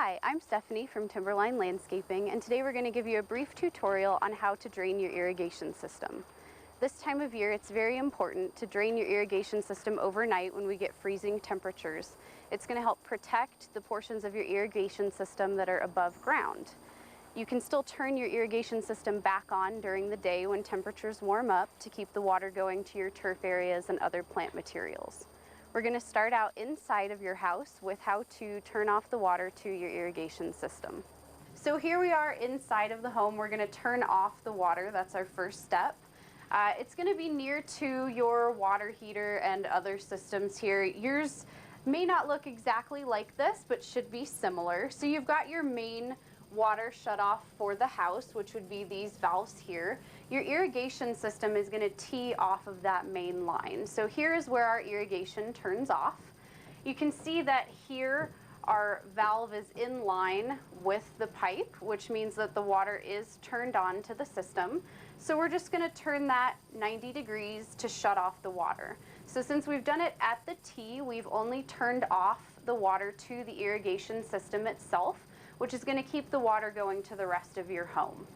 Hi, I'm Stephanie from Timberline Landscaping, and today we're going to give you a brief tutorial on how to drain your irrigation system. This time of year, it's very important to drain your irrigation system overnight when we get freezing temperatures. It's going to help protect the portions of your irrigation system that are above ground. You can still turn your irrigation system back on during the day when temperatures warm up to keep the water going to your turf areas and other plant materials. We're going to start out inside of your house with how to turn off the water to your irrigation system. So here we are inside of the home. We're going to turn off the water. That's our first step. It's going to be near to your water heater and other systems here. Yours may not look exactly like this, but should be similar. So you've got your main water shut off for the house, which would be these valves here. Your irrigation system is going to tee off of that main line. So here is where our irrigation turns off. You can see that here our valve is in line with the pipe, which means that the water is turned on to the system. So we're just going to turn that 90 degrees to shut off the water. So since we've done it at the tee, we've only turned off the water to the irrigation system itself, which is going to keep the water going to the rest of your home.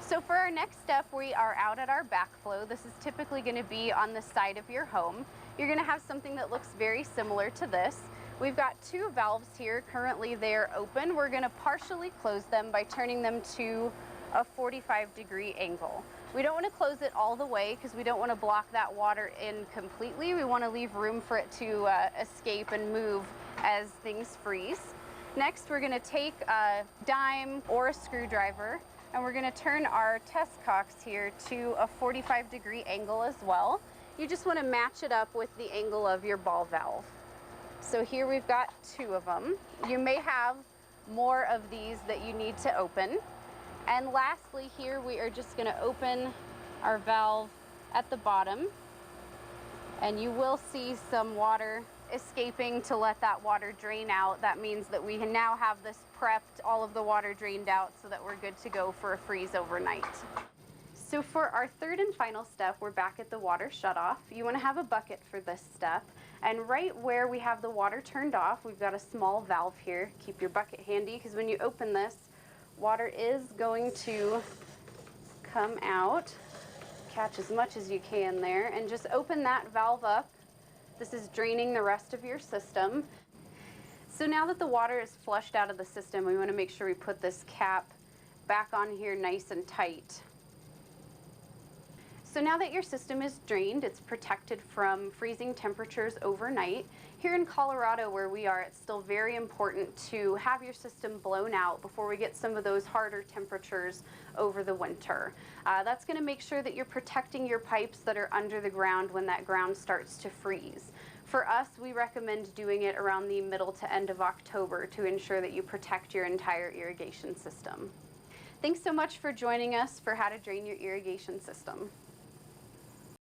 So for our next step, we are out at our backflow. This is typically going to be on the side of your home. You're going to have something that looks very similar to this. We've got two valves here. Currently they're open. We're going to partially close them by turning them to a 45-degree angle. We don't want to close it all the way because we don't want to block that water in completely. We want to leave room for it to escape and move as things freeze. Next, we're going to take a dime or a screwdriver, and we're going to turn our test cocks here to a 45-degree angle as well. You just want to match it up with the angle of your ball valve. So here we've got two of them. You may have more of these that you need to open. And lastly, here we are just going to open our valve at the bottom, and you will see some water escaping to let that water drain out. That means that we now have this prepped, all of the water drained out, so that we're good to go for a freeze overnight. So for our third and final step, we're back at the water shutoff. You want to have a bucket for this step, and right where we have the water turned off, we've got a small valve here. Keep your bucket handy, because when you open this, water is going to come out. Catch as much as you can there, and just open that valve up. This is draining the rest of your system. So now that the water is flushed out of the system, we want to make sure we put this cap back on here nice and tight. So now that your system is drained, it's protected from freezing temperatures overnight. Here in Colorado where we are, it's still very important to have your system blown out before we get some of those harder temperatures over the winter. That's going to make sure that you're protecting your pipes that are under the ground when that ground starts to freeze. For us, we recommend doing it around the middle to end of October to ensure that you protect your entire irrigation system. Thanks so much for joining us for how to drain your irrigation system.